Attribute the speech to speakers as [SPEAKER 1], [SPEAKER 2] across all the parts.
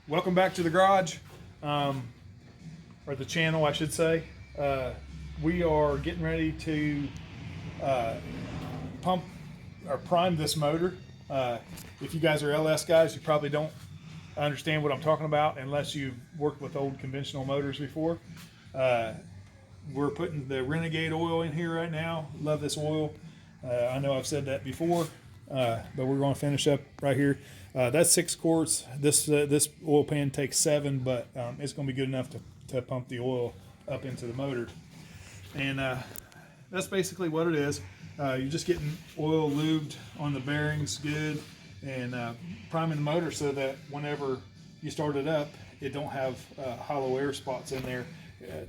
[SPEAKER 1] Welcome back to the garage, or the channel, I should say. We are getting ready to pump or prime this motor. If you guys are LS guys, you probably don't understand what I'm talking about unless you've worked with old conventional motors before. We're putting the Renegade oil in here right now. Love this oil. I know I've said that before, but we're going to finish up right here. That's 6 quarts. This oil pan takes 7, but it's going to be good enough to pump the oil up into the motor. And that's basically what it is. You're just getting oil lubed on the bearings good and priming the motor so that whenever you start it up, it don't have hollow air spots in there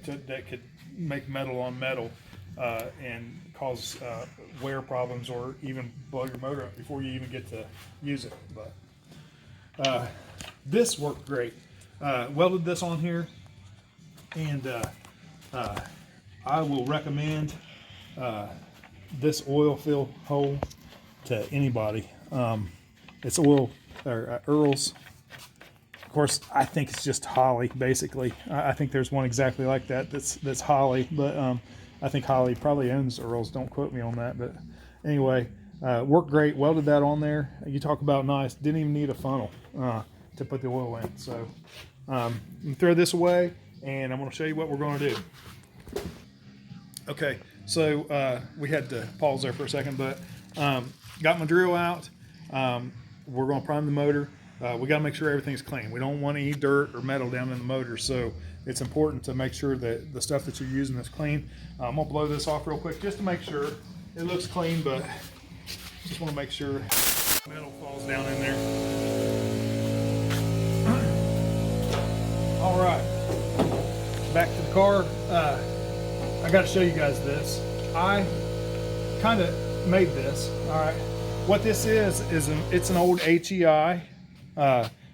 [SPEAKER 1] that could make metal on metal and cause wear problems or even blow your motor up before you even get to use it. But this worked great. Welded this on here, and I will recommend this oil fill hole to anybody. It's oil or Earl's. Of course, I think it's just Holley, basically. I think there's one exactly like that that's Holley, but I think Holley probably owns Earl's. Don't quote me on that, but anyway, worked great. Welded that on there. You talk about nice. Didn't even need a funnel to put the oil in. So I'm gonna throw this away, and I'm going to show you what we're going to do. Okay, so we had to pause there for a second, but got my drill out. We're going to prime the motor. We got to make sure everything's clean. We don't want any dirt or metal down in the motor, so it's important to make sure that the stuff that you're using is clean. I'm going to blow this off real quick just to make sure it looks clean, but just want to make sure metal falls down in there. All right, back to the car. I got to show you guys this. I kind of made this. All right, what this is it's an old HEI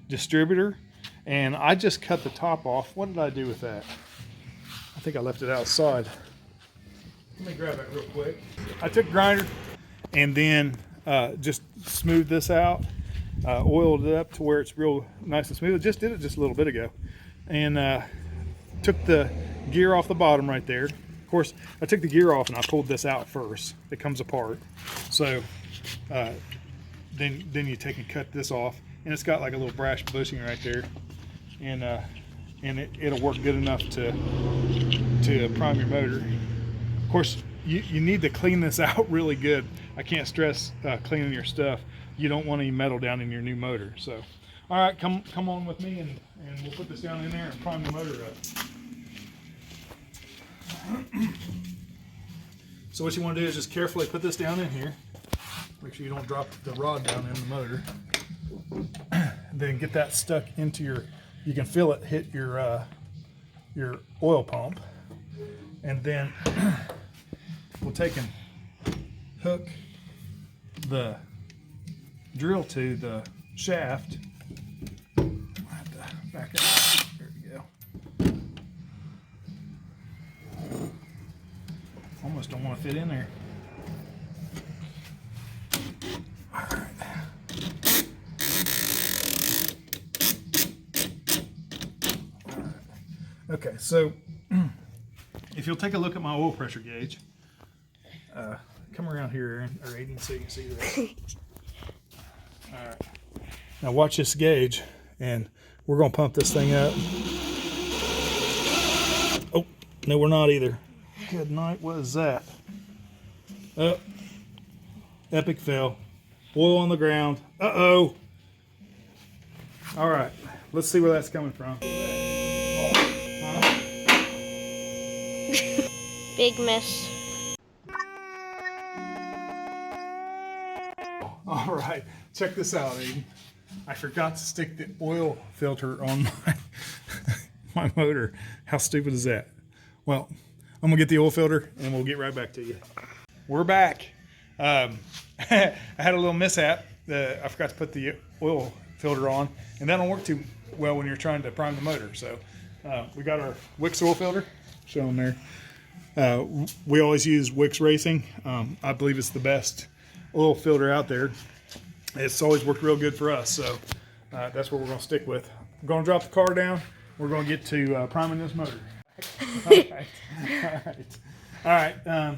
[SPEAKER 1] distributor, and I just cut the top off. What did I do with that? I think I left it outside. Let me grab that real quick. I took a grinder and then just smoothed this out, oiled it up to where it's real nice and smooth. I just did it just a little bit ago, and took the gear off the bottom right there. Of course, I took the gear off and I pulled this out first. It comes apart, so then you take and cut this off, and it's got like a little brass bushing right there, and it'll work good enough to prime your motor. Of course, you need to clean this out really good. I can't stress cleaning your stuff. You don't want any metal down in your new motor. So, all right, come on with me, and we'll put this down in there and prime the motor up. So what you want to do is just carefully put this down in here. Make sure you don't drop the rod down in the motor. Then get that stuck into you can feel it hit your oil pump. And then we'll take and hook the drill to the shaft. I have to back up. There we go. Almost don't want to fit in there. All right. Okay, so if you'll take a look at my oil pressure gauge, come around here, Aaron, or Aiden, so you can see that. All right. Now watch this gauge, and we're going to pump this thing up. Oh, no, we're not either. Good night. What is that? Oh, epic fail. Oil on the ground. Uh-oh. All right, let's see where that's coming from.
[SPEAKER 2] Big miss.
[SPEAKER 1] All right, check this out, Aiden. I forgot to stick the oil filter on my motor. How stupid is that? Well, I'm gonna get the oil filter and we'll get right back to you. We're back. I had a little mishap. I forgot to put the oil filter on, and that don't work too well when you're trying to prime the motor. So we got our Wix oil filter, show them there. We always use Wix Racing. I believe it's the best oil filter out there. It's always worked real good for us. So That's what we're going to stick with. I'm going to drop the car down. We're going to get to priming this motor. All right. All right. All right.
[SPEAKER 2] All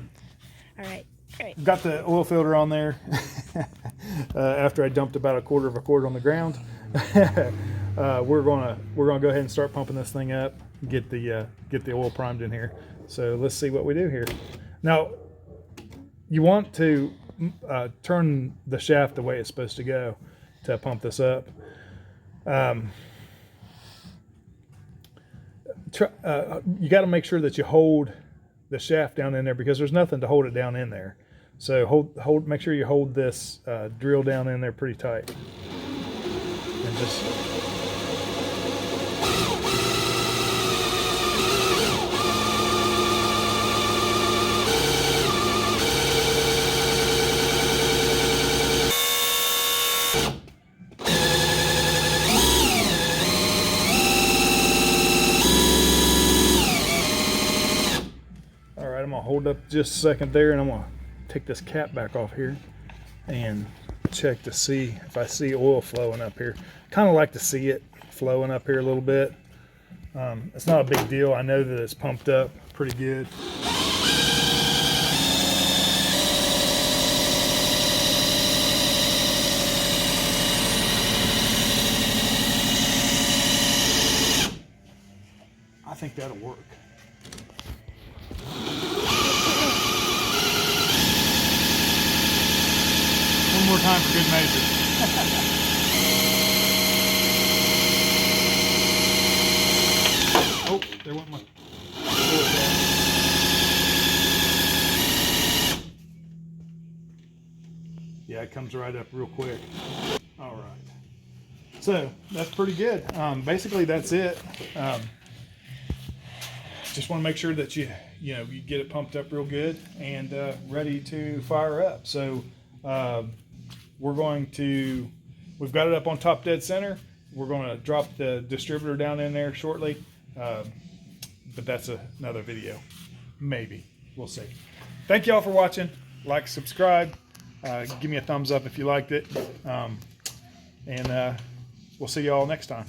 [SPEAKER 2] right. Great.
[SPEAKER 1] Got the oil filter on there after I dumped about 1/4 of a quart on the ground. We're gonna go ahead and start pumping this thing up. Get the oil primed in here. So let's see what we do here. Now, you want to turn the shaft the way it's supposed to go to pump this up. You got to make sure that you hold the shaft down in there because there's nothing to hold it down in there. So make sure you hold this drill down in there pretty tight. And just I'm gonna hold up just a second there, and I'm gonna take this cap back off here and check to see if I see oil flowing up here. Kind of like to see it flowing up here a little bit. It's not a big deal. I know that it's pumped up pretty good. I think that'll work. One more time for good measure. Oh, there went my. Yeah, it comes right up real quick. All right. So that's pretty good. Basically, that's it. Just want to make sure that you get it pumped up real good and ready to fire up. So we've got it up on top dead center. We're going to drop the distributor down in there shortly, but that's another video. Maybe. We'll see. Thank you all for watching. Like, subscribe, give me a thumbs up if you liked it, and we'll see you all next time.